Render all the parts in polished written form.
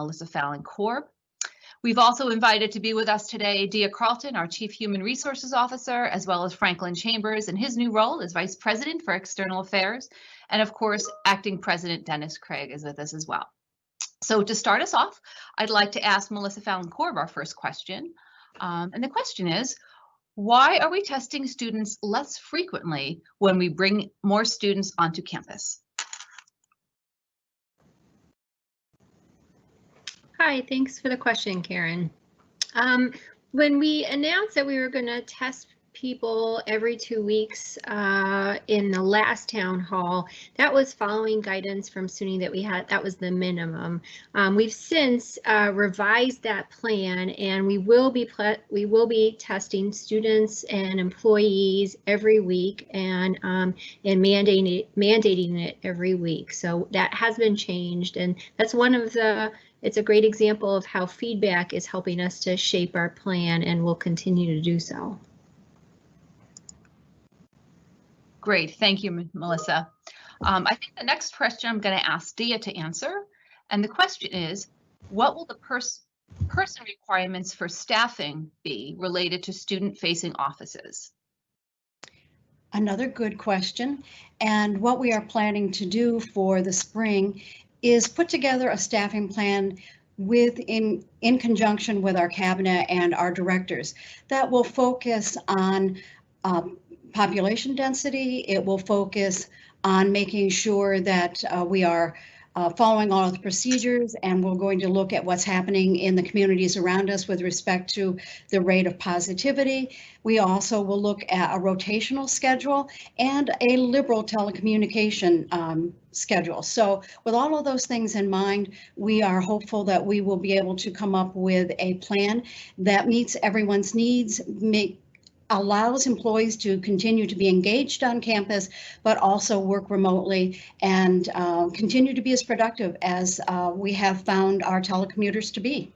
Melissa Fallon-Korb. We've also invited to be with us today Dia Carlton, our Chief Human Resources Officer, as well as Franklin Chambers in his new role as Vice President for External Affairs. And of course, Acting President Dennis Craig is with us as well. So to start us off, I'd like to ask Melissa Fallon-Korb our first question. And the question is, why are we testing students less frequently when we bring more students onto campus? Hi, thanks for the question, Karen. When we announced that we were going to test people every 2 weeks in the last town hall, that was following guidance from SUNY that we had. That was the minimum. We've since revised that plan, and we will be testing students and employees every week, and mandating it every week. So that has been changed, and that's one of the. It's a great example of how feedback is helping us to shape our plan, and will continue to do so. Great, thank you, Melissa. I think the next question I'm going to ask Dia to answer, and the question is, what will the person requirements for staffing be related to student-facing offices? Another good question, and what we are planning to do for the spring is put together a staffing plan in conjunction with our cabinet and our directors that will focus on population density. It will focus on making sure that we are following all of the procedures, and we're going to look at what's happening in the communities around us with respect to the rate of positivity. We also will look at a rotational schedule and a liberal telecommunication schedule. So with all of those things in mind, we are hopeful that we will be able to come up with a plan that meets everyone's needs, allows employees to continue to be engaged on campus, but also work remotely and continue to be as productive as we have found our telecommuters to be.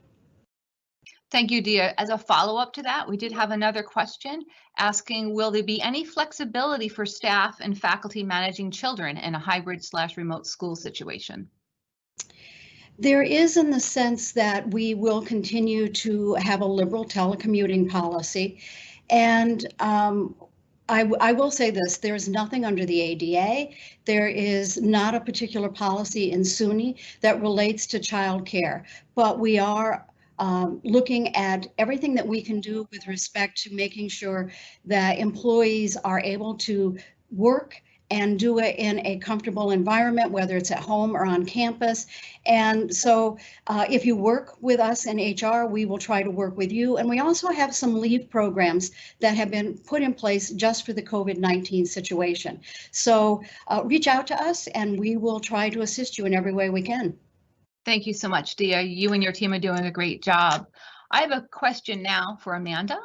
Thank you, Dia. As a follow-up to that, we did have another question asking, will there be any flexibility for staff and faculty managing children in a hybrid/remote school situation? There is, in the sense that we will continue to have a liberal telecommuting policy. And I will say this, there's nothing under the ADA. There is not a particular policy in SUNY that relates to childcare, but we are looking at everything that we can do with respect to making sure that employees are able to work and do it in a comfortable environment, whether it's at home or on campus. And so if you work with us in HR, we will try to work with you. And we also have some leave programs that have been put in place just for the COVID-19 situation. So reach out to us and we will try to assist you in every way we can. Thank you so much, Dia. You and your team are doing a great job. I have a question now for Amanda.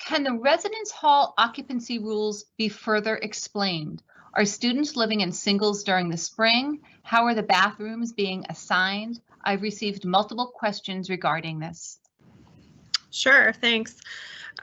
Can the residence hall occupancy rules be further explained? Are students living in singles during the spring? How are the bathrooms being assigned? I've received multiple questions regarding this. Sure, thanks.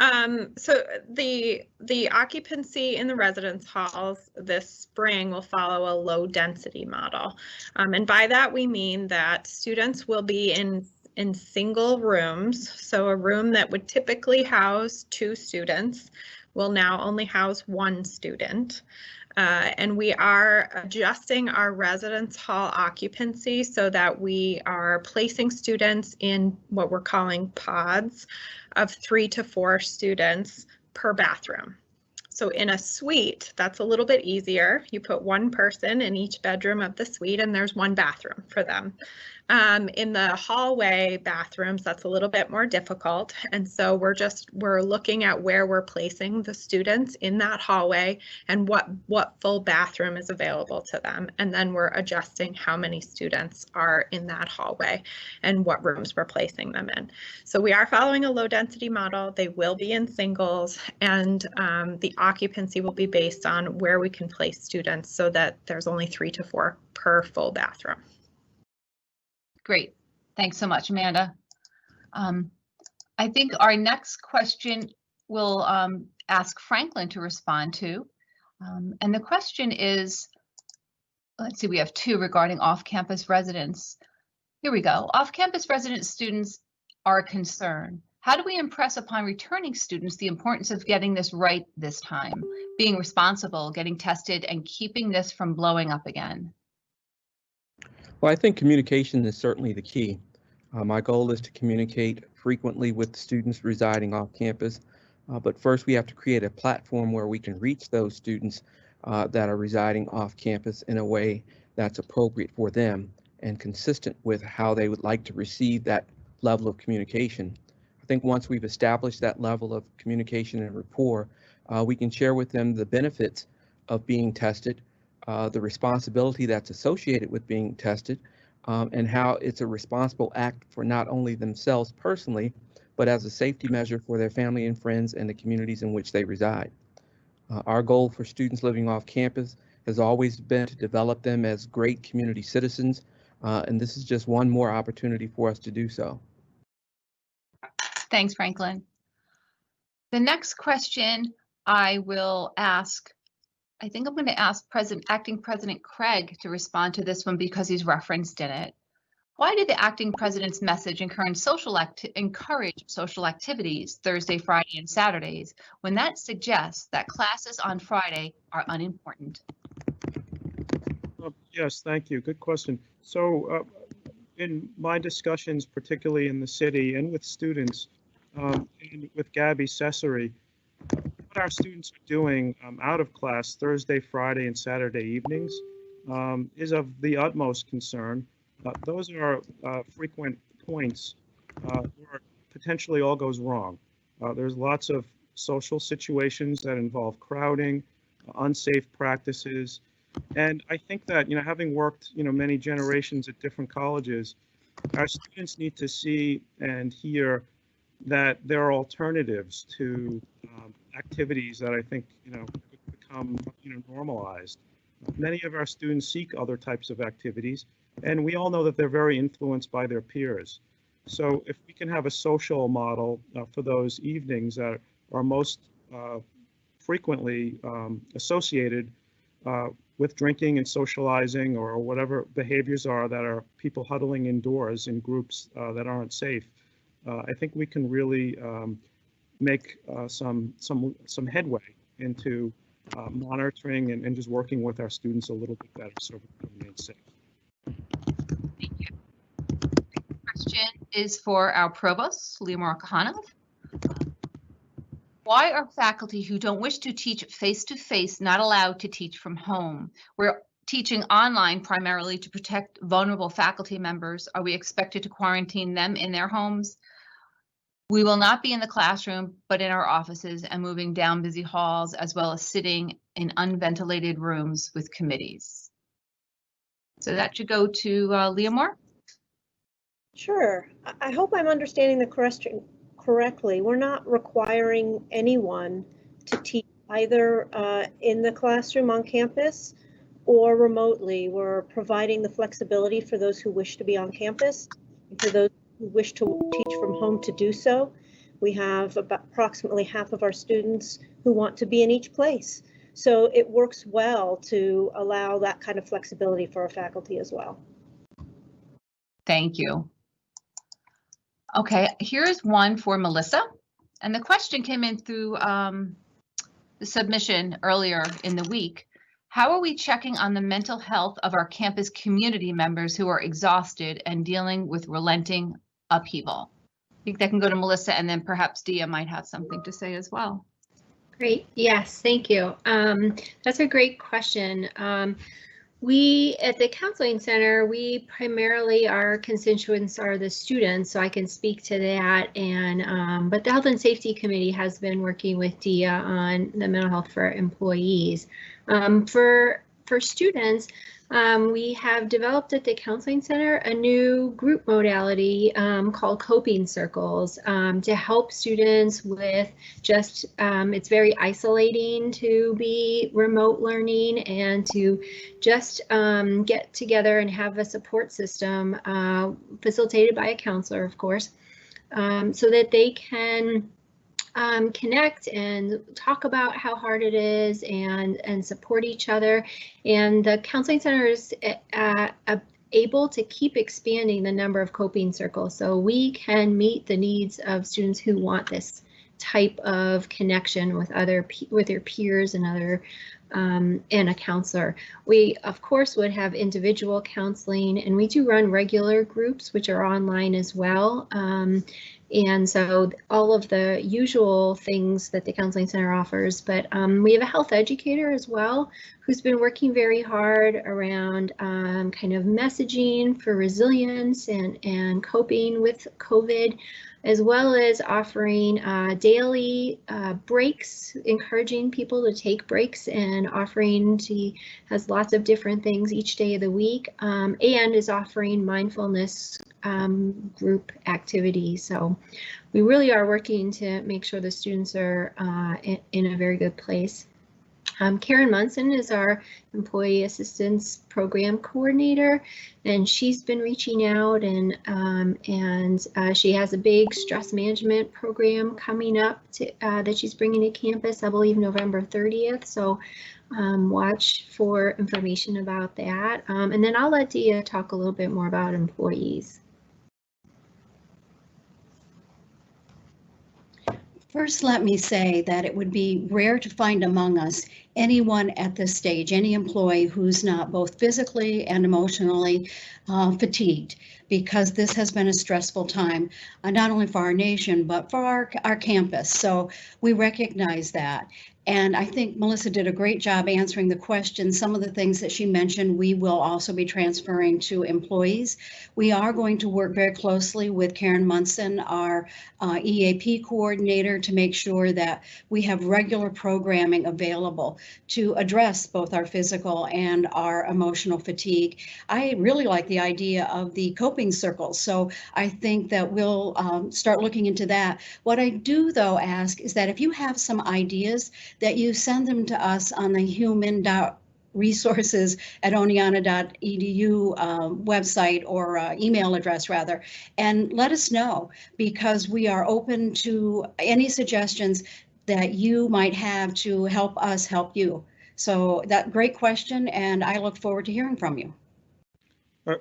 So the occupancy in the residence halls this spring will follow a low density model. And by that we mean that students will be in single rooms. So a room that would typically house 2 students will now only house 1 student. And we are adjusting our residence hall occupancy so that we are placing students in what we're calling pods of 3 to 4 students per bathroom. So in a suite, that's a little bit easier. You put 1 person in each bedroom of the suite and there's 1 bathroom for them. In the hallway bathrooms, that's a little bit more difficult. And so we're looking at where we're placing the students in that hallway and what full bathroom is available to them. And then we're adjusting how many students are in that hallway and what rooms we're placing them in. So we are following a low density model. They will be in singles, and the occupancy will be based on where we can place students so that there's only 3 to 4 per full bathroom. Great. Thanks so much, Amanda. I think our next question we'll ask Franklin to respond to. And the question is, let's see, we have 2 regarding off-campus residents. Here we go. Off-campus resident students are a concern. How do we impress upon returning students the importance of getting this right this time, being responsible, getting tested, and keeping this from blowing up again? Well, I think communication is certainly the key. My goal is to communicate frequently with students residing off campus, but first we have to create a platform where we can reach those students that are residing off campus in a way that's appropriate for them and consistent with how they would like to receive that level of communication. I think once we've established that level of communication and rapport, we can share with them the benefits of being tested, the responsibility that's associated with being tested, and how it's a responsible act for not only themselves personally, but as a safety measure for their family and friends and the communities in which they reside. Our goal for students living off campus has always been to develop them as great community citizens, and this is just one more opportunity for us to do so. Thanks, Franklin. The next question I will ask, I think I'm going to ask Acting President Craig to respond to this one because he's referenced in it. Why did the acting president's message encourage social activities Thursday, Friday, and Saturdays when that suggests that classes on Friday are unimportant? Yes, thank you. Good question. So in my discussions, particularly in the city and with students, and with Gabby Cesare, what our students are doing out of class Thursday, Friday, and Saturday evenings is of the utmost concern. Those are frequent points where potentially all goes wrong. There's lots of social situations that involve crowding, unsafe practices, and I think that, having worked, many generations at different colleges, our students need to see and hear that there are alternatives to activities that I think, become, normalized. Many of our students seek other types of activities, and we all know that they're very influenced by their peers. So if we can have a social model for those evenings that are most frequently associated with drinking and socializing or whatever behaviors are that are people huddling indoors in groups that aren't safe, I think we can really make some headway into monitoring and just working with our students a little bit better so we can remain safe. Thank you. The question is for our provost, Leomar Kahanov. Why are faculty who don't wish to teach face-to-face not allowed to teach from home? We're teaching online primarily to protect vulnerable faculty members. Are we expected to quarantine them in their homes? We will not be in the classroom, but in our offices and moving down busy halls, as well as sitting in unventilated rooms with committees. So that should go to Leomar. Sure. I hope I'm understanding the question correctly. We're not requiring anyone to teach either in the classroom on campus or remotely. We're providing the flexibility for those who wish to be on campus and for those who wish to teach from home to do so. We have about approximately half of our students who want to be in each place. So it works well to allow that kind of flexibility for our faculty as well. Thank you. Okay, here's one for Melissa. And the question came in through the submission earlier in the week. How are we checking on the mental health of our campus community members who are exhausted and dealing with relenting upheaval? I think that can go to Melissa, and then perhaps Dia might have something to say as well. Great. Yes, thank you. That's a great question. We at the Counseling Center, we primarily, our constituents are the students, so I can speak to that. And but the Health and Safety Committee has been working with Dia on the mental health for employees. For students, we have developed at the Counseling Center a new group modality called coping circles to help students with just, it's very isolating to be remote learning and to just get together and have a support system facilitated by a counselor, of course, so that they can connect and talk about how hard it is and support each other. And the Counseling Center is able to keep expanding the number of coping circles so we can meet the needs of students who want this type of connection with their peers and other and a counselor. We of course would have individual counseling, and we do run regular groups which are online as well. And so all of the usual things that the Counseling Center offers, but we have a health educator as well who's been working very hard around kind of messaging for resilience and coping with COVID, as well as offering daily breaks, encouraging people to take breaks, and she has lots of different things each day of the week, and is offering mindfulness group activities. So we really are working to make sure the students are in a very good place. Karen Munson is our Employee Assistance Program Coordinator, and she's been reaching out, and she has a big stress management program coming up that she's bringing to campus, I believe November 30th. So watch for information about that. And then I'll let Dia talk a little bit more about employees. First, let me say that it would be rare to find among us anyone at this stage, any employee who's not both physically and emotionally fatigued, because this has been a stressful time, not only for our nation, but for our campus. So we recognize that. And I think Melissa did a great job answering the question. Some of the things that she mentioned, we will also be transferring to employees. We are going to work very closely with Karen Munson, our EAP coordinator, to make sure that we have regular programming available to address both our physical and our emotional fatigue. I really like the idea of the coping circles, so I think that we'll start looking into that. What I do, though, ask is that if you have some ideas, that you send them to us on the human.resources@oneana.edu website, or email address rather, and let us know, because we are open to any suggestions that you might have to help us help you. So that great question, and I look forward to hearing from you.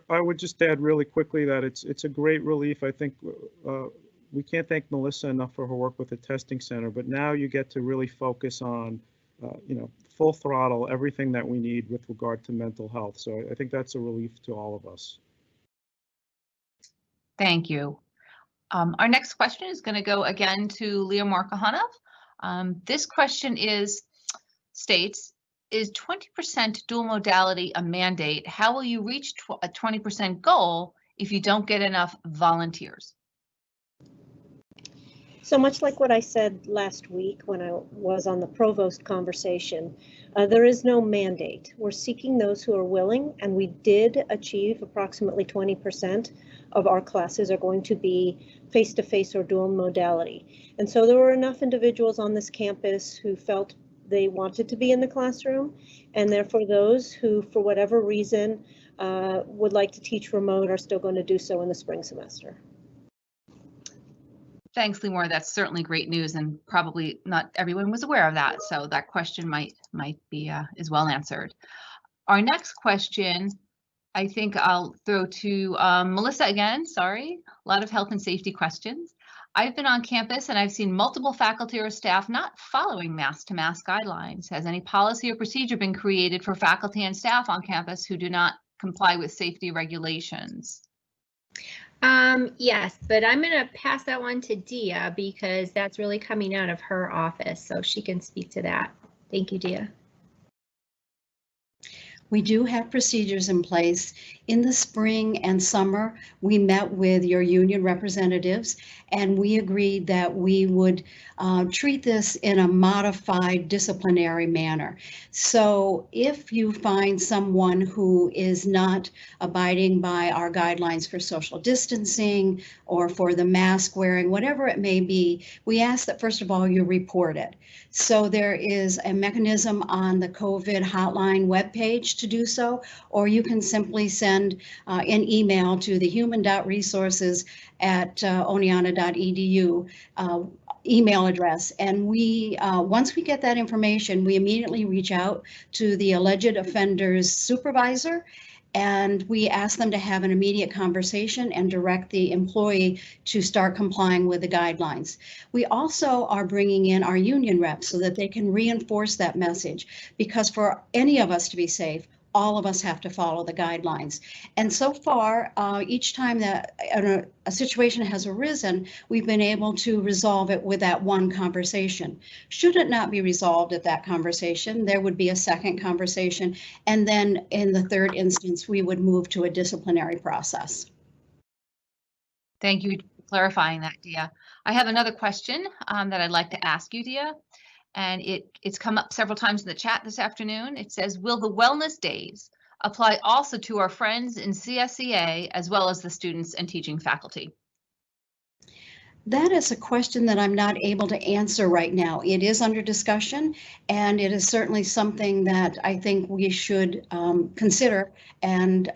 I would just add really quickly that it's a great relief. I think we can't thank Melissa enough for her work with the testing center, but now you get to really focus on, full throttle, everything that we need with regard to mental health. So I think that's a relief to all of us. Thank you. Our next question is going to go again to Leah Markohanov. This question states, is 20% dual modality a mandate? How will you reach a 20% goal if you don't get enough volunteers? So much like what I said last week when I was on the provost conversation, there is no mandate. We're seeking those who are willing, and we did achieve approximately 20% of our classes are going to be face-to-face or dual modality. And so there were enough individuals on this campus who felt they wanted to be in the classroom, and therefore those who, for whatever reason, would like to teach remote are still going to do so in the spring semester. Thanks, Limor. That's certainly great news, and probably not everyone was aware of that. So that question might be is well answered. Our next question, I think I'll throw to Melissa again. Sorry, a lot of health and safety questions. I've been on campus and I've seen multiple faculty or staff not following mask-to-mask guidelines. Has any policy or procedure been created for faculty and staff on campus who do not comply with safety regulations? Yes, but I'm going to pass that one to Dia, because that's really coming out of her office, so she can speak to that. Thank you, Dia. We do have procedures in place. In the spring and summer, we met with your union representatives, and we agreed that we would treat this in a modified disciplinary manner. So if you find someone who is not abiding by our guidelines for social distancing or for the mask wearing, whatever it may be, we ask that first of all you report it. So there is a mechanism on the COVID hotline webpage to do so, or you can simply send an email to the human.resources@oneana.edu email address. And we, once we get that information, we immediately reach out to the alleged offender's supervisor, and we ask them to have an immediate conversation and direct the employee to start complying with the guidelines. We also are bringing in our union reps so that they can reinforce that message, because for any of us to be safe, all of us have to follow the guidelines. And so far, each time that a situation has arisen, we've been able to resolve it with that one conversation. Should it not be resolved at that conversation, there would be a second conversation. And then in the third instance, we would move to a disciplinary process. Thank you for clarifying that, Dia. I have another question that I'd like to ask you, Dia. And it's come up several times in the chat this afternoon. It says, will the wellness days apply also to our friends in CSEA as well as the students and teaching faculty? That is a question that I'm not able to answer right now. It is under discussion, and it is certainly something that I think we should consider, and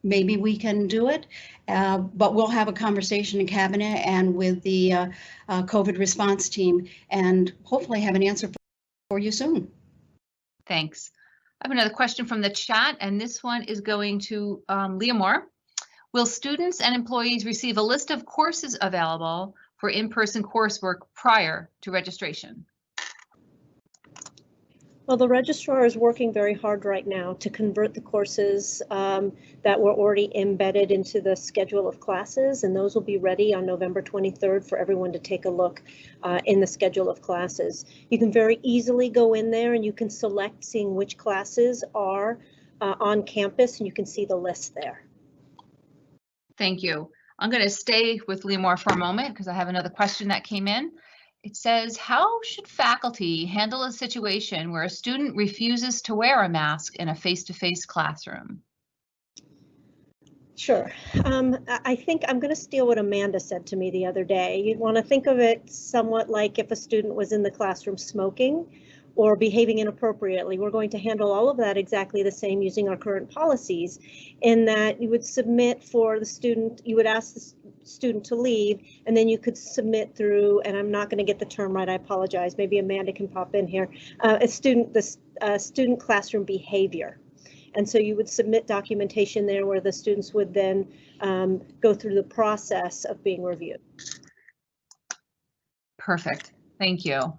maybe we can do it. But we'll have a conversation in cabinet and with the COVID response team, and hopefully have an answer for you soon. Thanks. I have another question from the chat, and this one is going to Leah Moore. Will students and employees receive a list of courses available for in-person coursework prior to registration? Well, the registrar is working very hard right now to convert the courses that were already embedded into the schedule of classes, and those will be ready on November 23rd for everyone to take a look in the schedule of classes. You can very easily go in there and you can select seeing which classes are on campus, and you can see the list there. Thank you. I'm going to stay with Leah Moore for a moment because I have another question that came in. It says, how should faculty handle a situation where a student refuses to wear a mask in a face-to-face classroom? Sure. I think I'm going to steal what Amanda said to me the other day. You want to think of it somewhat like if a student was in the classroom smoking or behaving inappropriately. We're going to handle all of that exactly the same using our current policies, in that you would submit for the student, you would ask the student to leave, and then you could submit through, and I'm not going to get the term right, I apologize, maybe Amanda can pop in here, student classroom behavior. And so you would submit documentation there where the students would then go through the process of being reviewed. Perfect. Thank you.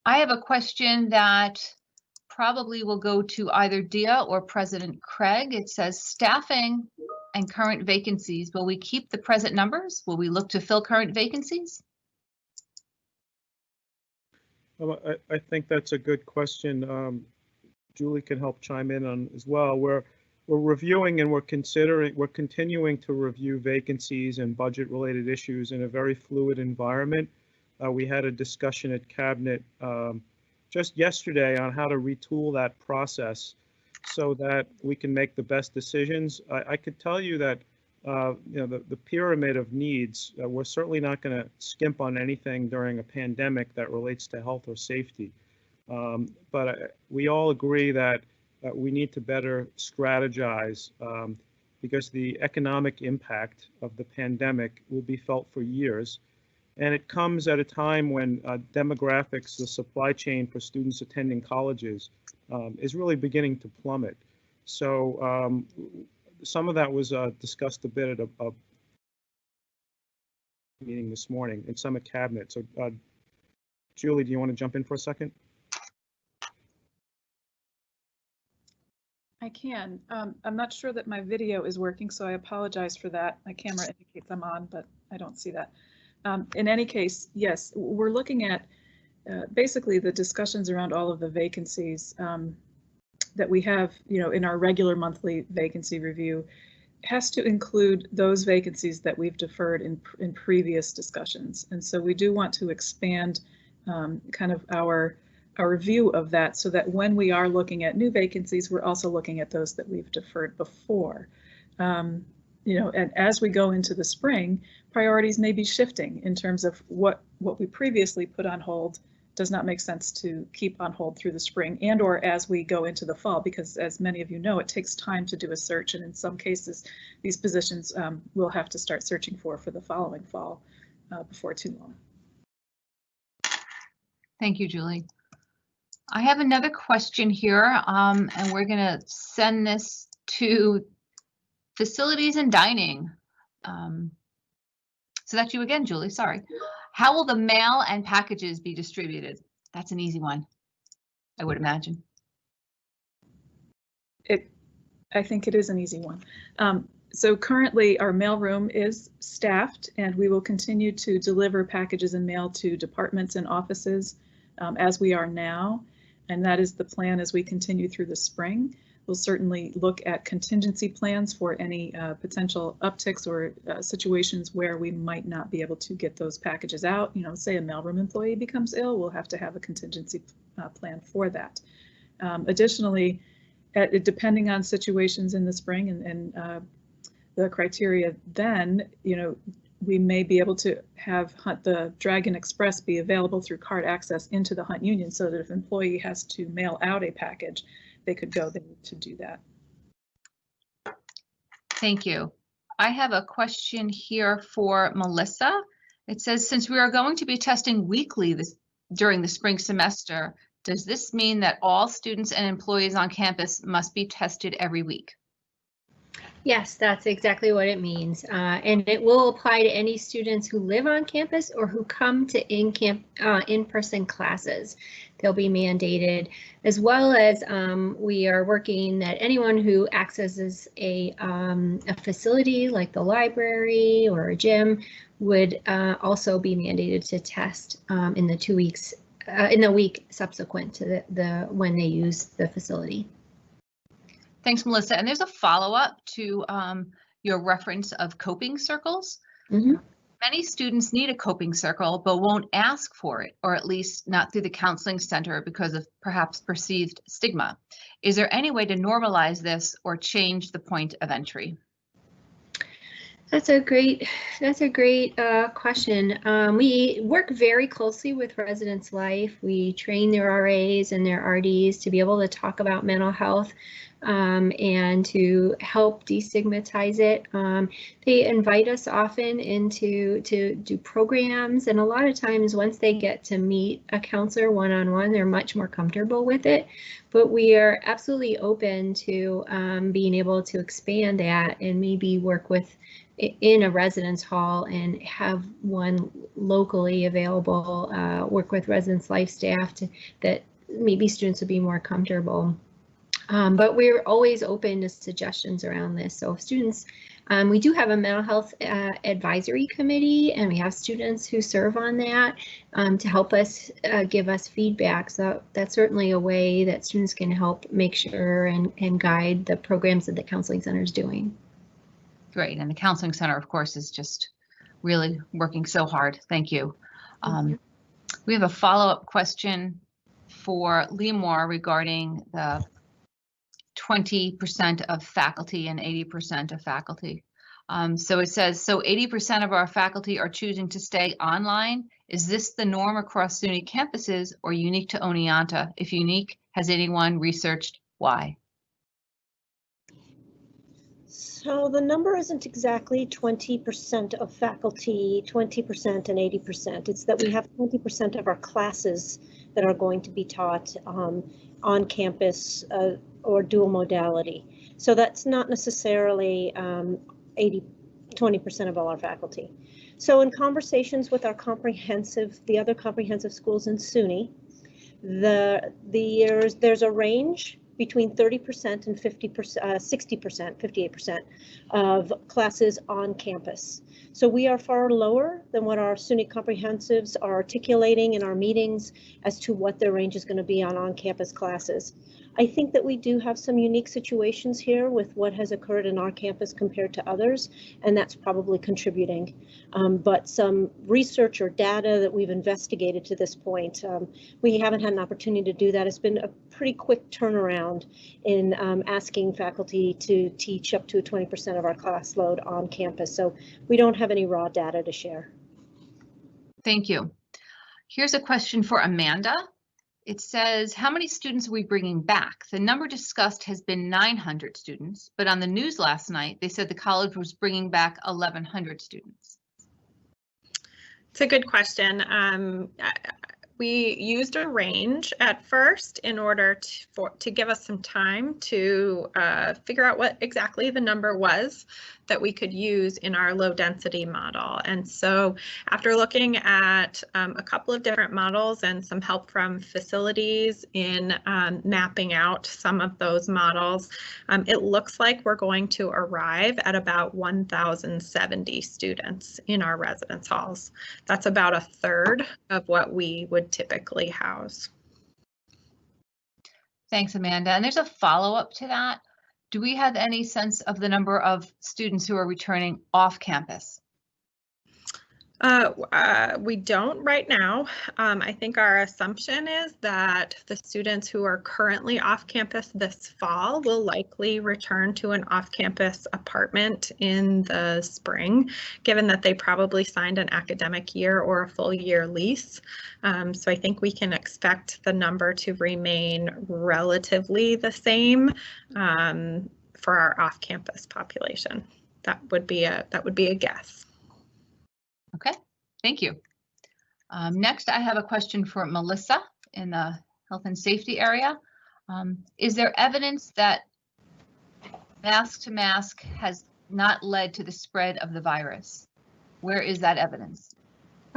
I have a question that probably will go to either Dia or President Craig. It says, staffing and current vacancies. Will we keep the present numbers? Will we look to fill current vacancies? Well, I think that's a good question. Julie can help chime in on as well. We're reviewing and we're continuing to review vacancies and budget related issues in a very fluid environment. We had a discussion at Cabinet just yesterday on how to retool that process so that we can make the best decisions. I could tell you that the pyramid of needs, we're certainly not going to skimp on anything during a pandemic that relates to health or safety. But we all agree that we need to better strategize because the economic impact of the pandemic will be felt for years. And it comes at a time when demographics, the supply chain for students attending colleges is really beginning to plummet. So some of that was discussed a bit at a meeting this morning in Summit Cabinet. So Julie, do you want to jump in for a second? I can. I'm not sure that my video is working, so I apologize for that. My camera indicates I'm on, but I don't see that. In any case, yes, we're looking at basically the discussions around all of the vacancies that we have, in our regular monthly vacancy review has to include those vacancies that we've deferred in previous discussions. And so we do want to expand kind of our view of that so that when we are looking at new vacancies, we're also looking at those that we've deferred before. And as we go into the spring, priorities may be shifting in terms of what we previously put on hold does not make sense to keep on hold through the spring and or as we go into the fall, because as many of you know, it takes time to do a search, and in some cases these positions we'll have to start searching for the following fall before too long. Thank you, Julie. I have another question here, and we're going to send this to facilities and dining. So that's you again, Julie, sorry. How will the mail and packages be distributed? That's an easy one, I would imagine. I think it is an easy one. So currently our mailroom is staffed, and we will continue to deliver packages and mail to departments and offices as we are now. And that is the plan as we continue through the spring. We'll certainly look at contingency plans for any potential upticks or situations where we might not be able to get those packages out. You know, say a mailroom employee becomes ill, we'll have to have a contingency plan for that. Additionally, depending on situations in the spring and the criteria, then, you know, we may be able to have the Dragon Express be available through card access into the Hunt Union, so that if an employee has to mail out a package, they could go there to do that. Thank you. I have a question here for Melissa. It says, since we are going to be testing weekly during the spring semester, does this mean that all students and employees on campus must be tested every week? Yes, that's exactly what it means. And it will apply to any students who live on campus or who come to in-person classes. They'll be mandated, as well as we are working that anyone who accesses a facility like the library or a gym would also be mandated to test in the 2 weeks, in the week subsequent to when they use the facility. Thanks, Melissa. And there's a follow-up to your reference of coping circles. Mm-hmm. Many students need a coping circle, but won't ask for it, or at least not through the counseling center because of perhaps perceived stigma. Is there any way to normalize this or change the point of entry? That's a great question. We work very closely with Residence Life. We train their RAs and their RDs to be able to talk about mental health and to help destigmatize it. They invite us often to do programs, and a lot of times once they get to meet a counselor one-on-one, they're much more comfortable with it. But we are absolutely open to being able to expand that and maybe work with in a residence hall and have one locally available, work with Residence Life staff that maybe students would be more comfortable. But we're always open to suggestions around this. So if students, we do have a mental health advisory committee, and we have students who serve on that to help us give us feedback. So that's certainly a way that students can help make sure and guide the programs that the counseling center is doing. Great. And the counseling center, of course, is just really working so hard. Thank you. We have a follow-up question for Leemore regarding the 20% of faculty and 80% of faculty. So it says, so 80% of our faculty are choosing to stay online. Is this the norm across SUNY campuses or unique to Oneonta? If unique, has anyone researched why? So the number isn't exactly 20% of faculty, 20% and 80%. It's that we have 20% of our classes that are going to be taught on campus or dual modality. So that's not necessarily 20% of all our faculty. So in conversations with our the other comprehensive schools in SUNY, there's a range between 30% and 50%, 60%, 58% of classes on campus. So we are far lower than what our SUNY comprehensives are articulating in our meetings as to what their range is going to be on campus classes. I think that we do have some unique situations here with what has occurred in our campus compared to others, and that's probably contributing. But some research or data that we've investigated to this point, we haven't had an opportunity to do that. It's been a pretty quick turnaround in asking faculty to teach up to 20% of our class load on campus. So we don't have any raw data to share. Thank you. Here's a question for Amanda. It says, how many students are we bringing back? The number discussed has been 900 students, but on the news last night, they said the college was bringing back 1,100 students. It's a good question. we used a range at first in order to give us some time to figure out what exactly the number was that we could use in our low density model. And so after looking at a couple of different models and some help from facilities in mapping out some of those models, it looks like we're going to arrive at about 1,070 students in our residence halls. That's about a third of what we would typically house. Thanks, Amanda. And there's a follow-up to that. Do we have any sense of the number of students who are returning off campus? We don't right now. I think our assumption is that the students who are currently off campus this fall will likely return to an off-campus apartment in the spring, given that they probably signed an academic year or a full year lease. So I think we can expect the number to remain relatively the same for our off-campus population. That would be a guess. Okay, thank you. Next, I have a question for Melissa in the health and safety area. Is there evidence that mask to mask has not led to the spread of the virus? Where is that evidence?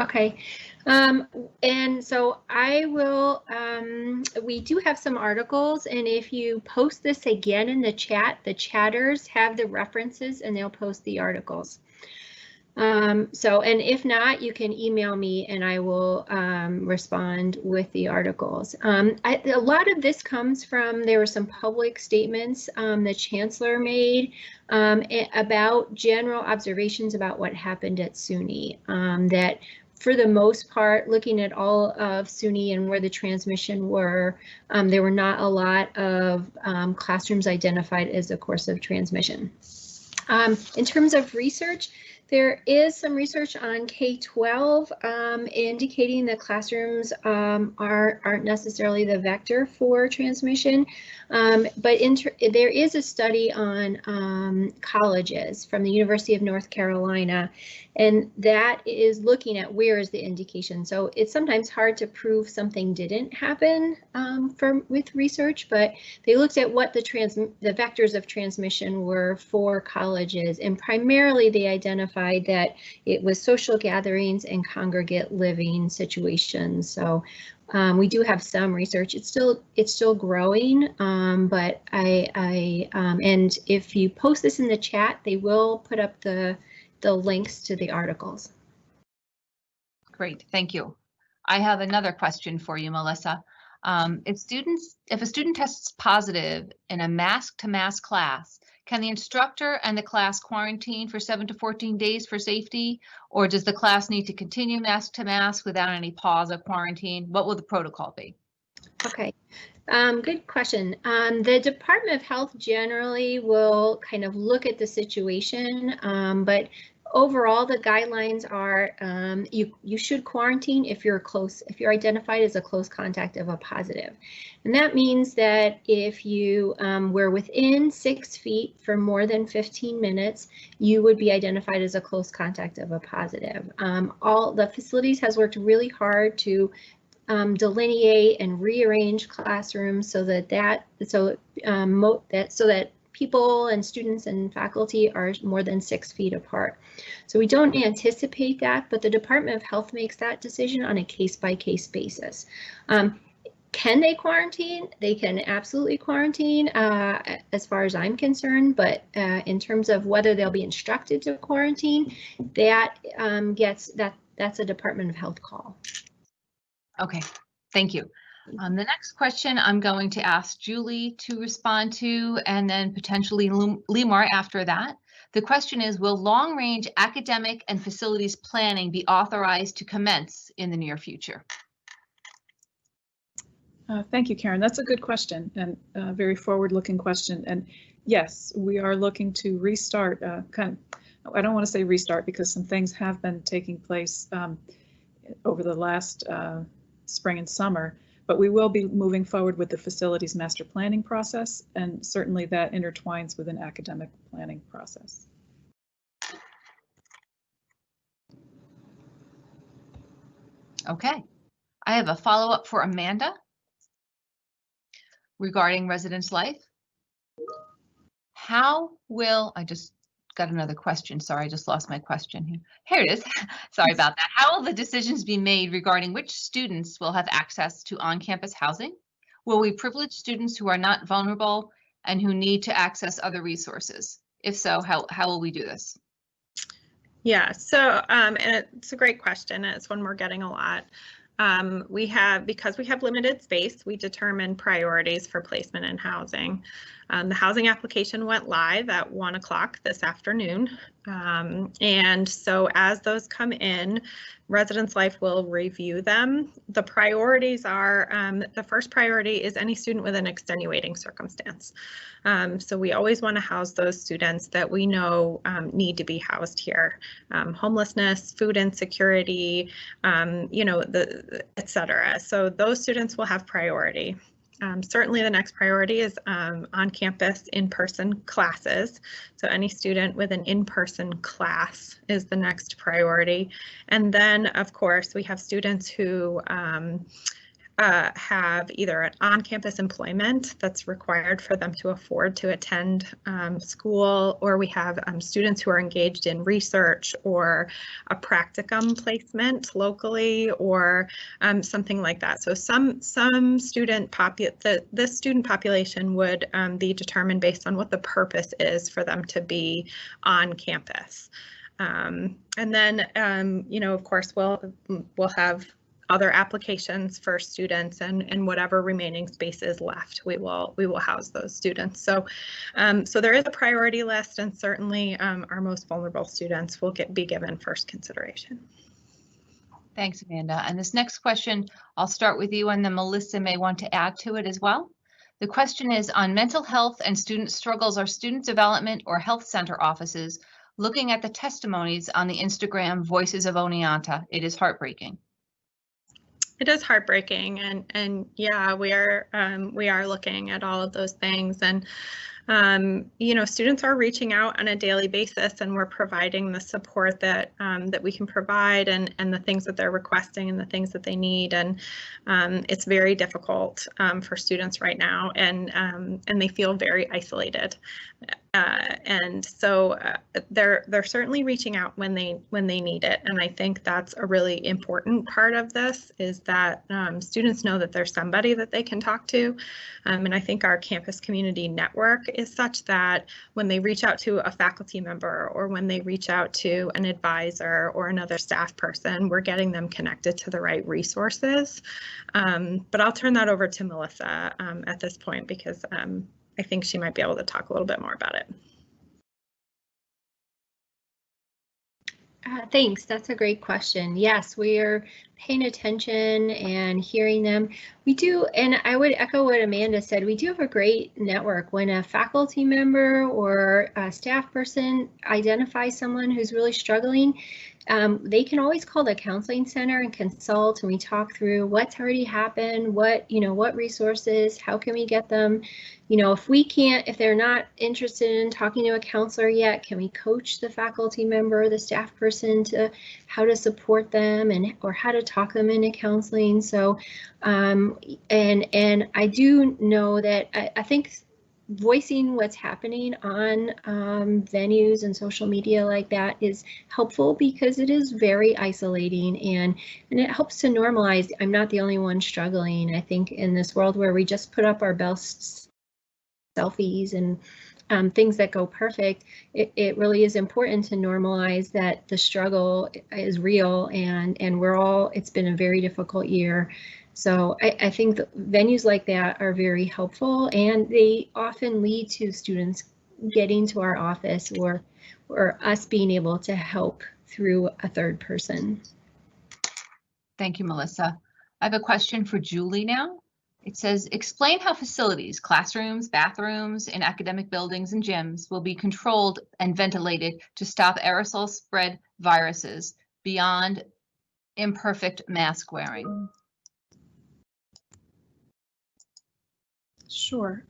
Okay, and so I will, we do have some articles, and if you post this again in the chat, the chatters have the references and they'll post the articles. And if not, you can email me and I will respond with the articles. A lot of this comes from, there were some public statements the chancellor made about general observations about what happened at SUNY, that for the most part, looking at all of SUNY and where the transmission were, there were not a lot of classrooms identified as a course of transmission. In terms of research, there is some research on K-12 indicating that classrooms aren't necessarily the vector for transmission, but there is a study on colleges from the University of North Carolina, and that is looking at where is the indication. So it's sometimes hard to prove something didn't happen with research, but they looked at what the vectors of transmission were for colleges, and primarily they identified that it was social gatherings and congregate living situations. So we do have some research. It's still growing, but and if you post this in the chat, they will put up the links to the articles. Great, thank you. I have another question for you, Melissa. If a student tests positive in a mask-to-mask class, can the instructor and the class quarantine for 7 to 14 days for safety, or does the class need to continue mask-to-mask without any pause or quarantine? What will the protocol be? Okay, good question. The Department of Health generally will kind of look at the situation, but overall, the guidelines are you should quarantine if you're identified as a close contact of a positive. And that means that if you were within 6 feet for more than 15 minutes, you would be identified as a close contact of a positive. All the facilities has worked really hard to delineate and rearrange classrooms so that people and students and faculty are more than 6 feet apart. So we don't anticipate that, but the Department of Health makes that decision on a case-by-case basis. Can they quarantine? They can absolutely quarantine as far as I'm concerned, but in terms of whether they'll be instructed to quarantine, that's a Department of Health call. Okay, thank you. The next question I'm going to ask Julie to respond to, and then potentially Limor after that. The question is, will long-range academic and facilities planning be authorized to commence in the near future? Thank you, Karen. That's a good question and a very forward-looking question. And yes, we are looking to restart, I don't want to say restart because some things have been taking place over the last spring and summer. But we will be moving forward with the facilities master planning process, and certainly that intertwines with an academic planning process. Okay. I have a follow-up for Amanda regarding residence life. How will, I just got another question. Sorry, I just lost my question here. Here it is. Sorry about that. How will the decisions be made regarding which students will have access to on-campus housing? Will we privilege students who are not vulnerable and who need to access other resources? If so, how will we do this? Yeah, so and it's a great question. It's one we're getting a lot. Because we have limited space, we determine priorities for placement and housing. The housing application went live at 1 o'clock this afternoon. And so as those come in, Residence Life will review them. The priorities are, the first priority is any student with an extenuating circumstance. So we always want to house those students that we know need to be housed here. Homelessness, food insecurity, et cetera. So those students will have priority. Certainly the next priority is on-campus in-person classes. So any student with an in-person class is the next priority. And then, of course, we have students who have either an on-campus employment that's required for them to afford to attend school, or we have students who are engaged in research or a practicum placement locally, or something like that. So some student this student population would be determined based on what the purpose is for them to be on campus. And then, of course, we'll have other applications for students, and whatever remaining space is left, we will house those students. So so there is a priority list, and certainly our most vulnerable students will be given first consideration. Thanks, Amanda. And this next question, I'll start with you, and then Melissa may want to add to it as well. The question is on mental health and student struggles. Are student development or health center offices looking at the testimonies on the Instagram Voices of Oneonta? It is heartbreaking. It is heartbreaking, and yeah, we are looking at all of those things, and students are reaching out on a daily basis, and we're providing the support that that we can provide, and the things that they're requesting and the things that they need, and it's very difficult for students right now, and they feel very isolated. And so they're certainly reaching out when they need it, and I think that's a really important part of this, is that students know that there's somebody that they can talk to, and I think our campus community network is such that when they reach out to a faculty member, or when they reach out to an advisor or another staff person, we're getting them connected to the right resources. But I'll turn that over to Melissa at this point, because I think she might be able to talk a little bit more about it. Thanks. That's a great question. Yes, we are paying attention and hearing them. We do, and I would echo what Amanda said, we do have a great network. When a faculty member or a staff person identifies someone who's really struggling, they can always call the counseling center and consult, and we talk through what's already happened, what resources, how can we get them. If they're not interested in talking to a counselor yet, can we coach the faculty member, the staff person, to how to support them or how to talk them into counseling. So, and I do know that I think voicing what's happening on venues and social media like that is helpful, because it is very isolating, and it helps to normalize. I'm not the only one struggling. I think in this world where we just put up our best selfies and things that go perfect, it really is important to normalize that the struggle is real, and it's been a very difficult year. So I think venues like that are very helpful, and they often lead to students getting to our office, or us being able to help through a third person. Thank you, Melissa. I have a question for Julie now. It says, explain how facilities, classrooms, bathrooms, in academic buildings and gyms will be controlled and ventilated to stop aerosol spread viruses beyond imperfect mask wearing. Sure.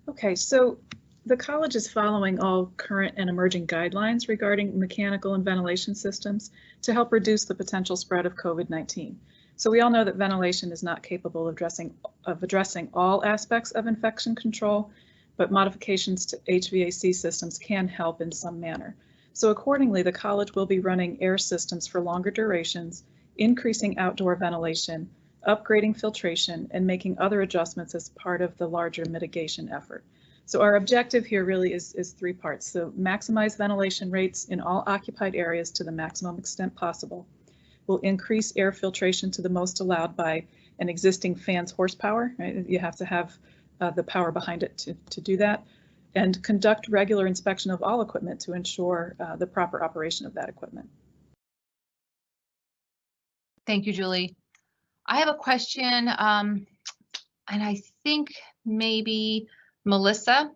Okay, so the college is following all current and emerging guidelines regarding mechanical and ventilation systems to help reduce the potential spread of COVID-19. So we all know that ventilation is not capable of addressing all aspects of infection control, but modifications to HVAC systems can help in some manner. So accordingly, the college will be running air systems for longer durations, increasing outdoor ventilation, upgrading filtration, and making other adjustments as part of the larger mitigation effort. So our objective here really is 3 parts. So maximize ventilation rates in all occupied areas to the maximum extent possible. We'll increase air filtration to the most allowed by an existing fan's horsepower, right? You have to have the power behind it to do that, and conduct regular inspection of all equipment to ensure the proper operation of that equipment. Thank you, Julie. I have a question, and I think maybe Melissa,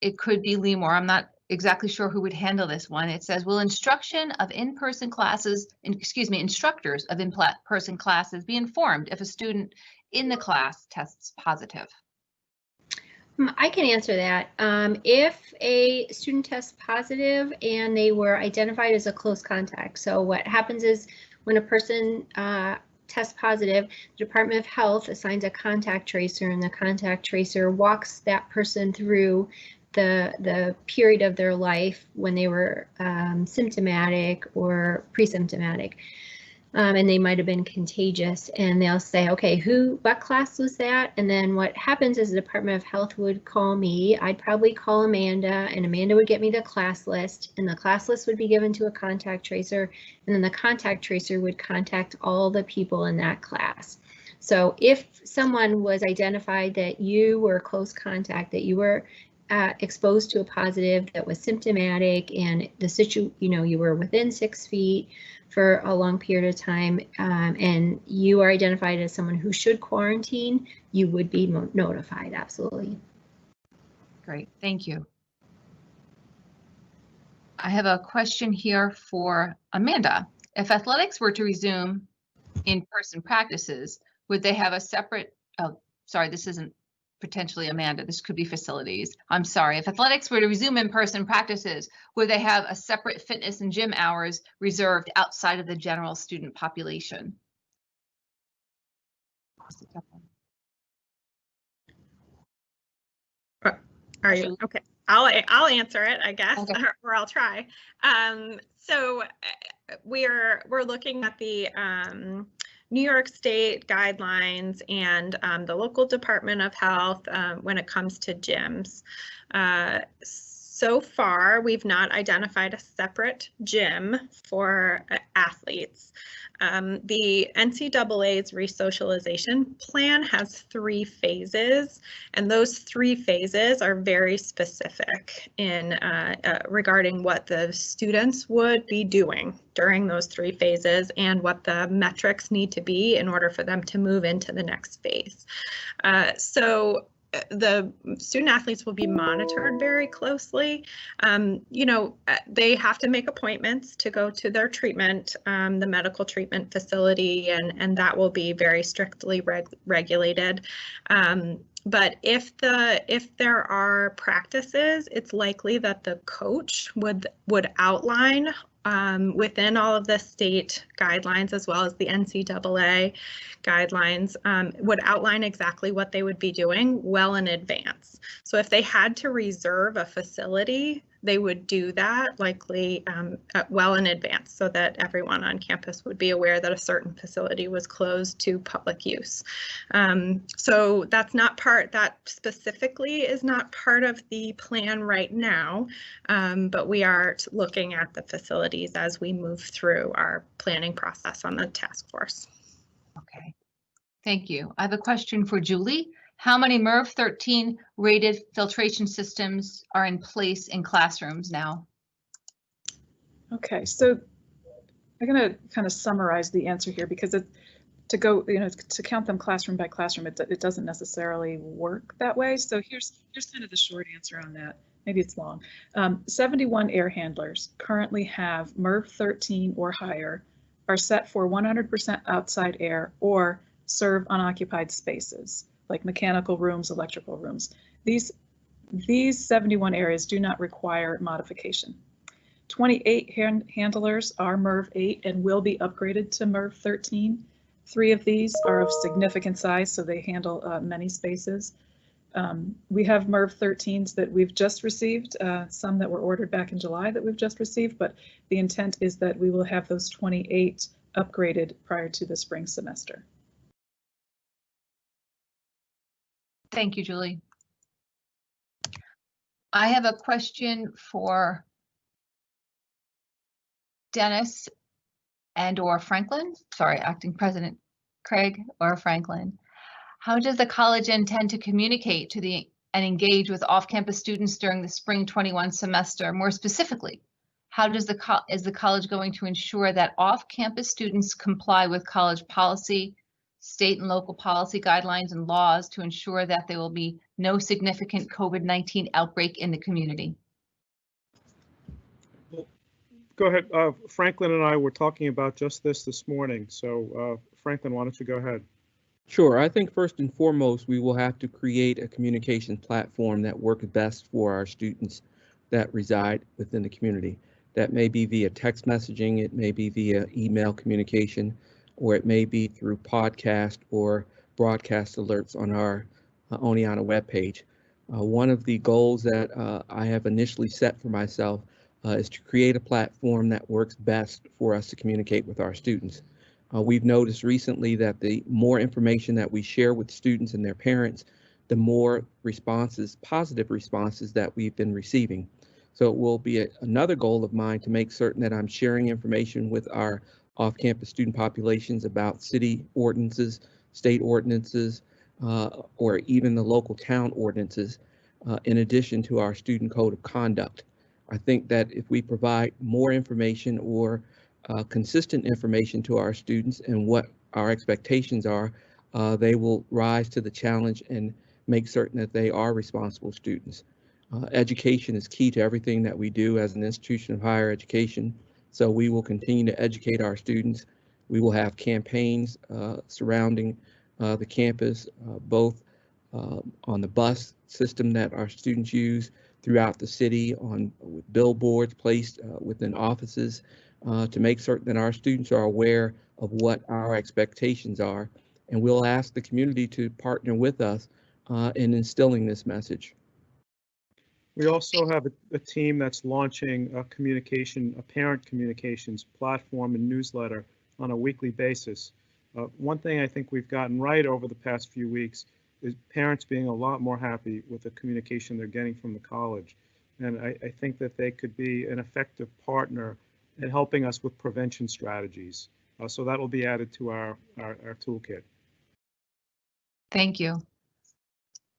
it could be Lee Moore. I'm not exactly sure who would handle this one. It says, will instructors of in-person classes be informed if a student in the class tests positive? I can answer that. If a student tests positive and they were identified as a close contact, so what happens is when a person tests positive, the Department of Health assigns a contact tracer, and the contact tracer walks that person through the period of their life when they were symptomatic or pre-symptomatic. And they might have been contagious, and they'll say, okay, what class was that? And then what happens is the Department of Health would call me. I'd probably call Amanda, and Amanda would get me the class list, and the class list would be given to a contact tracer, and then the contact tracer would contact all the people in that class. So if someone was identified that you were close contact, that you were exposed to a positive that was symptomatic, and you were within 6 feet for a long period of time, and you are identified as someone who should quarantine, you would be notified, absolutely. Great, thank you. I have a question here for Amanda. If athletics were to resume in-person practices, would they have a separate, sorry, this isn't potentially Amanda, this could be facilities. I'm sorry, if athletics were to resume in-person practices, would they have a separate fitness and gym hours reserved outside of the general student population? Are you okay? I'll answer it, I guess, Okay. or I'll try. So we're looking at the New York State guidelines and the local Department of Health when it comes to gyms. So far, we've not identified a separate gym for athletes. The NCAA's resocialization plan has 3 phases, and those 3 phases are very specific in regarding what the students would be doing during those 3 phases and what the metrics need to be in order for them to move into the next phase. So the student athletes will be monitored very closely. They have to make appointments to go to their treatment, the medical treatment facility, and that will be very strictly regulated. But if there are practices, it's likely that the coach would outline within all of the state guidelines, as well as the NCAA guidelines, would outline exactly what they would be doing well in advance. So if they had to reserve a facility, they would do that likely well in advance, so that everyone on campus would be aware that a certain facility was closed to public use. So that specifically is not part of the plan right now, but we are looking at the facilities as we move through our planning process on the task force. Okay, thank you. I have a question for Julie. How many MERV 13 rated filtration systems are in place in classrooms now? Okay, so I'm going to kind of summarize the answer here, because to count them classroom by classroom, it doesn't necessarily work that way. So here's kind of the short answer on that. Maybe it's long. 71 air handlers currently have MERV 13 or higher, are set for 100% outside air, or serve unoccupied spaces like mechanical rooms, electrical rooms. These 71 areas do not require modification. 28 handlers are MERV 8 and will be upgraded to MERV 13. 3 of these are of significant size, so they handle many spaces. We have MERV 13s that we've just received, some that were ordered back in July that we've just received, but the intent is that we will have those 28 upgraded prior to the spring semester. Thank you, Julie. I have a question for Dennis and/or Franklin. Sorry, Acting President Craig or Franklin. How does the college intend to communicate to and engage with off-campus students during the spring 21 semester? More specifically, how does is the college going to ensure that off-campus students comply with college policy, state and local policy guidelines and laws to ensure that there will be no significant COVID-19 outbreak in the community? Go ahead. Franklin and I were talking about just this morning. So Franklin, why don't you go ahead? Sure. I think first and foremost, we will have to create a communication platform that works best for our students that reside within the community. That may be via text messaging, it may be via email communication, or it may be through podcast or broadcast alerts on our Oneonta webpage. One of the goals that I have initially set for myself is to create a platform that works best for us to communicate with our students. We've noticed recently that the more information that we share with students and their parents, the more responses, positive responses that we've been receiving. So it will be another goal of mine to make certain that I'm sharing information with our off-campus student populations about city ordinances, state ordinances, or even the local town ordinances, in addition to our student code of conduct. I think that if we provide more information or consistent information to our students and what our expectations are, they will rise to the challenge and make certain that they are responsible students. Education is key to everything that we do as an institution of higher education. So we will continue to educate our students. We will have campaigns surrounding the campus, both on the bus system that our students use throughout the city, with billboards placed within offices, to make certain that our students are aware of what our expectations are. And we'll ask the community to partner with us in instilling this message. We also have a team that's launching a parent communications platform and newsletter on a weekly basis. One thing I think we've gotten right over the past few weeks is parents being a lot more happy with the communication they're getting from the college. And I think that they could be an effective partner in helping us with prevention strategies. So that will be added to our toolkit. Thank you.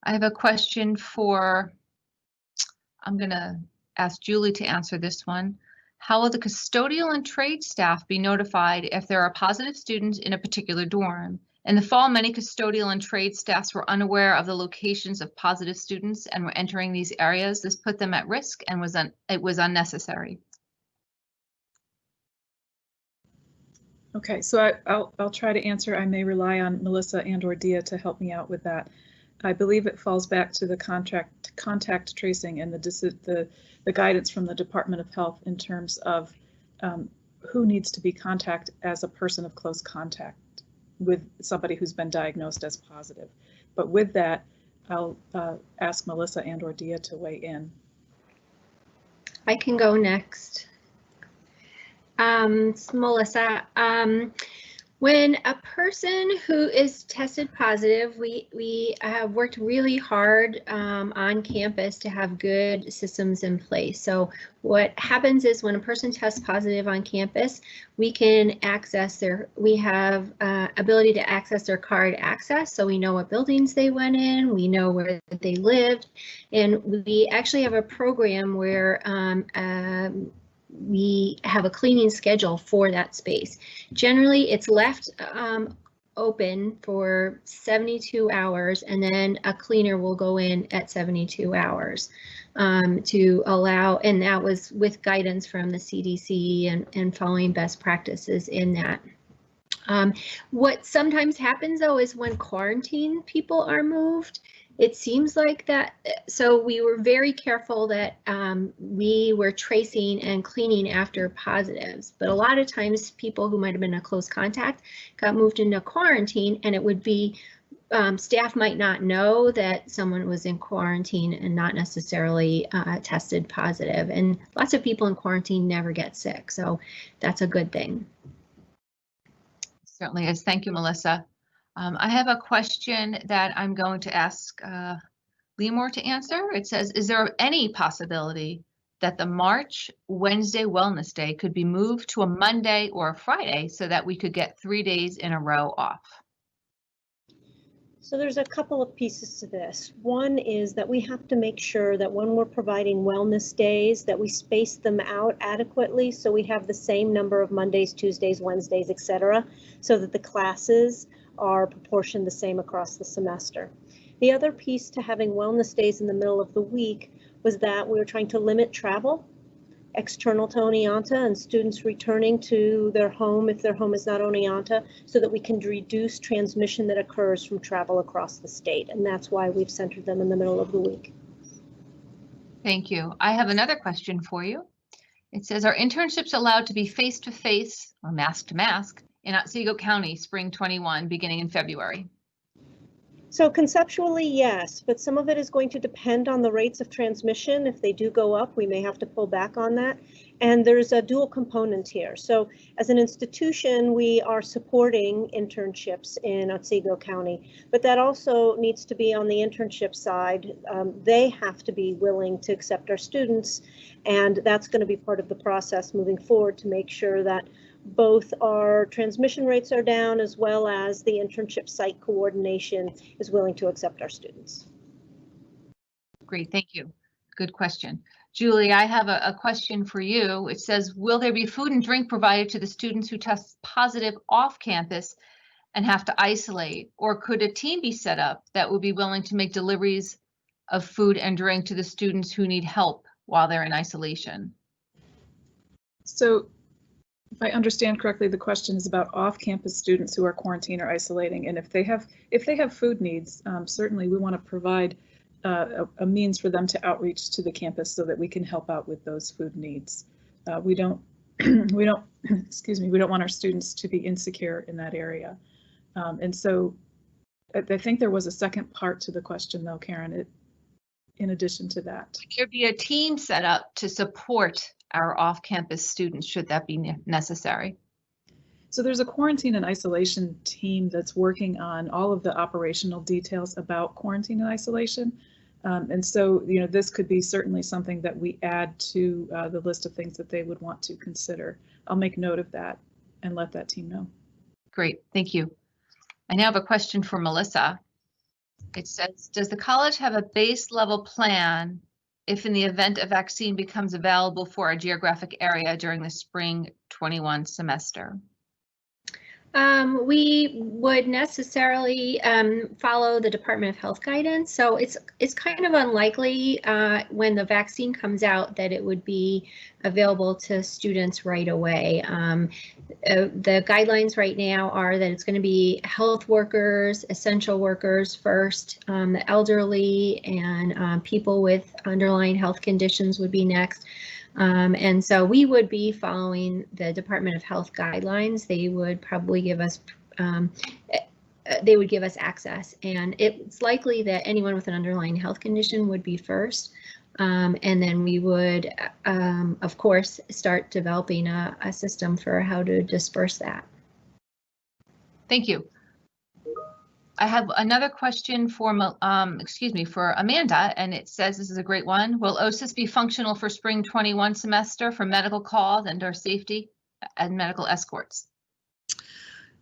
I have a question I'm going to ask Julie to answer this one. How will the custodial and trade staff be notified if there are positive students in a particular dorm? In the fall, many custodial and trade staffs were unaware of the locations of positive students and were entering these areas. This put them at risk and it was unnecessary. Okay, so I'll try to answer. I may rely on Melissa and/or Dia to help me out with that. I believe it falls back to the contact tracing and the guidance from the Department of Health in terms of who needs to be contacted as a person of close contact with somebody who's been diagnosed as positive. But with that, I'll ask Melissa and/or Dia to weigh in. I can go next. It's Melissa. When a person who is tested positive, we have worked really hard on campus to have good systems in place. So what happens is when a person tests positive on campus, we can access we have ability to access their card access. So we know what buildings they went in, we know where they lived, and we actually have a program where we have a cleaning schedule for that space. Generally, it's left open for 72 hours, and then a cleaner will go in at 72 hours to allow, and that was with guidance from the CDC and following best practices in that. What sometimes happens though is when quarantine people are moved, it seems like that. So we were very careful that we were tracing and cleaning after positives, but a lot of times people who might have been a close contact got moved into quarantine, and it would be staff might not know that someone was in quarantine and not necessarily tested positive. And lots of people in quarantine never get sick, so that's a good thing. Certainly is. Thank you, Melissa. I have a question that I'm going to ask Leemore to answer. It says, is there any possibility that the March Wednesday Wellness Day could be moved to a Monday or a Friday so that we could get 3 days in a row off? So there's a couple of pieces to this. One is that we have to make sure that when we're providing wellness days, that we space them out adequately so we have the same number of Mondays, Tuesdays, Wednesdays, etc., so that the classes are proportioned the same across the semester. The other piece to having wellness days in the middle of the week was that we were trying to limit travel external to Oneonta and students returning to their home if their home is not Oneonta, so that we can reduce transmission that occurs from travel across the state. And that's why we've centered them in the middle of the week. Thank you. I have another question for you. It says, are internships allowed to be face-to-face or mask-to-mask in Otsego County spring 21 beginning in February? So conceptually, yes, but some of it is going to depend on the rates of transmission. If they do go up, we may have to pull back on that. And there's a dual component here. So as an institution, we are supporting internships in Otsego County, but that also needs to be on the internship side. They have to be willing to accept our students, and that's going to be part of the process moving forward to make sure that both our transmission rates are down, as well as the internship site coordination is willing to accept our students. Great, thank you. Good question. Julie, I have a question for you. It says, will there be food and drink provided to the students who test positive off campus and have to isolate? Or could a team be set up that would be willing to make deliveries of food and drink to the students who need help while they're in isolation? So if I understand correctly, the question is about off-campus students who are quarantined or isolating, and if they have food needs, certainly we want to provide a means for them to outreach to the campus so that we can help out with those food needs. We don't excuse me, we don't want our students to be insecure in that area, and so I think there was a second part to the question, though, Karen. In addition to that, Could there be a team set up to support our off-campus students should that be necessary? So there's a quarantine and isolation team that's working on all of the operational details about quarantine and isolation. And so, this could be certainly something that we add to the list of things that they would want to consider. I'll make note of that and let that team know. Great, thank you. I now have a question for Melissa. It says, does the college have a base level plan if in the event a vaccine becomes available for a geographic area during the spring 21 semester? We would necessarily follow the Department of Health guidance. So it's kind of unlikely when the vaccine comes out that it would be available to students right away. The guidelines right now are that it's going to be health workers, essential workers first, the elderly, and people with underlying health conditions would be next. And so we would be following the Department of Health guidelines. They would probably give us access, and it's likely that anyone with an underlying health condition would be first. And then we would, of course, start developing a system for how to disperse that. Thank you. I have another question for, for Amanda, and it says, this is a great one. Will OSIS be functional for spring 21 semester for medical calls and/or safety and medical escorts?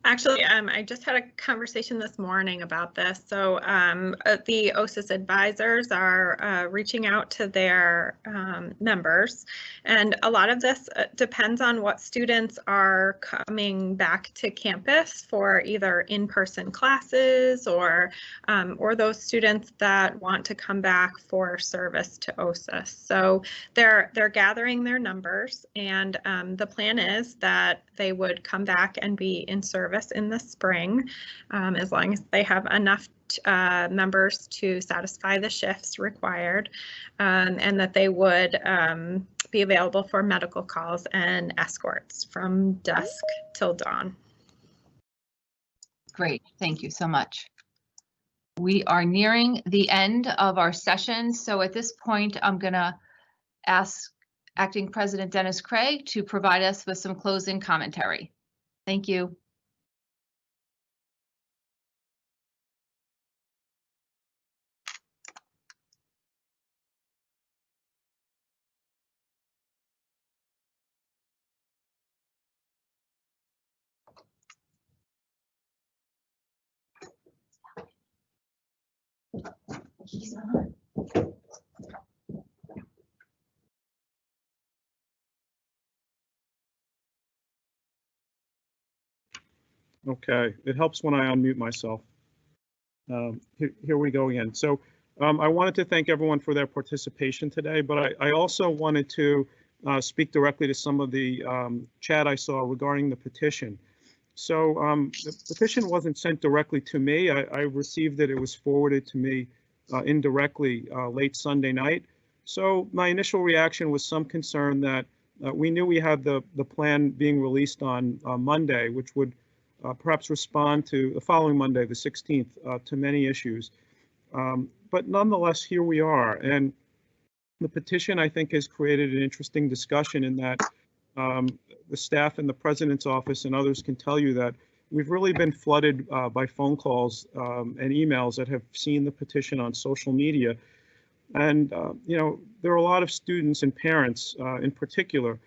Actually, I just had a conversation this morning about this. So the OSIS advisors are reaching out to their members, and a lot of this depends on what students are coming back to campus for, either in-person classes or those students that want to come back for service to OSIS. So they're gathering their numbers, and the plan is that they would come back and be in service in the spring, as long as they have enough members to satisfy the shifts required, and that they would be available for medical calls and escorts from dusk till dawn. Great, thank you so much. We are nearing the end of our session, so at this point, I'm gonna ask Acting President Dennis Craig to provide us with some closing commentary. Thank you. He's on. Okay, it helps when I unmute myself. Here we go again. So I wanted to thank everyone for their participation today, but I also wanted to speak directly to some of the chat I saw regarding the petition. So the petition wasn't sent directly to me. I received it. It was forwarded to me indirectly late Sunday night. So my initial reaction was some concern that we knew we had the plan being released on Monday, which would perhaps respond to the following Monday, the 16th, to many issues. But nonetheless, here we are. And the petition, I think, has created an interesting discussion in that the staff in the president's office and others can tell you that we've really been flooded by phone calls and emails that have seen the petition on social media. And, you know, there are a lot of students and parents in particular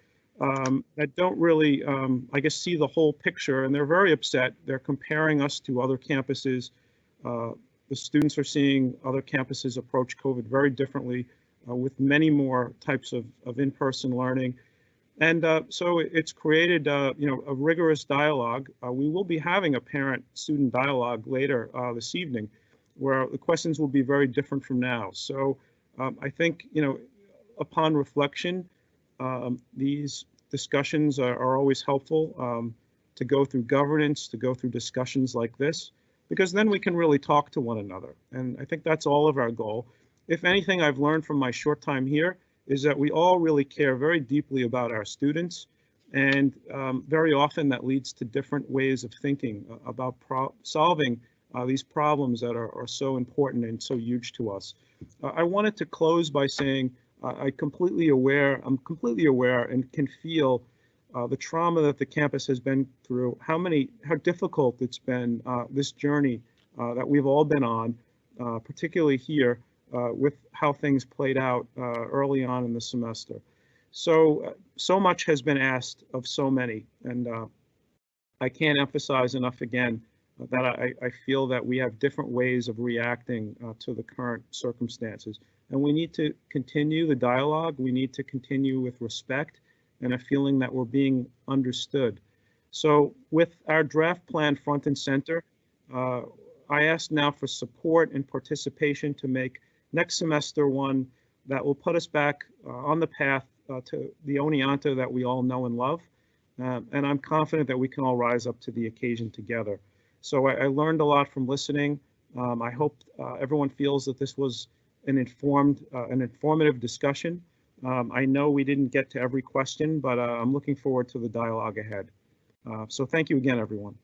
that don't really, I guess, see the whole picture, and they're very upset. They're comparing us to other campuses. The students are seeing other campuses approach COVID very differently with many more types of in-person learning. And so it's created, you know, a rigorous dialogue. We will be having a parent-student dialogue later this evening, where the questions will be very different from now. So I think, you know, upon reflection, these discussions are always helpful to go through governance, to go through discussions like this, because then we can really talk to one another. And I think that's all of our goal. If anything I've learned from my short time here is that we all really care very deeply about our students. And very often that leads to different ways of thinking about solving these problems that are so important and so huge to us. I wanted to close by saying I'm completely aware and can feel the trauma that the campus has been through, how difficult it's been, this journey that we've all been on, particularly here with how things played out early on in the semester. So much has been asked of so many, and I can't emphasize enough again that I feel that we have different ways of reacting to the current circumstances. And we need to continue the dialogue. We need to continue with respect and a feeling that we're being understood. So with our draft plan front and center, I ask now for support and participation to make next semester one that will put us back on the path to the Oneonta that we all know and love. And I'm confident that we can all rise up to the occasion together. So I learned a lot from listening. I hope everyone feels that this was an informative discussion. I know we didn't get to every question, but I'm looking forward to the dialogue ahead. So thank you again, everyone.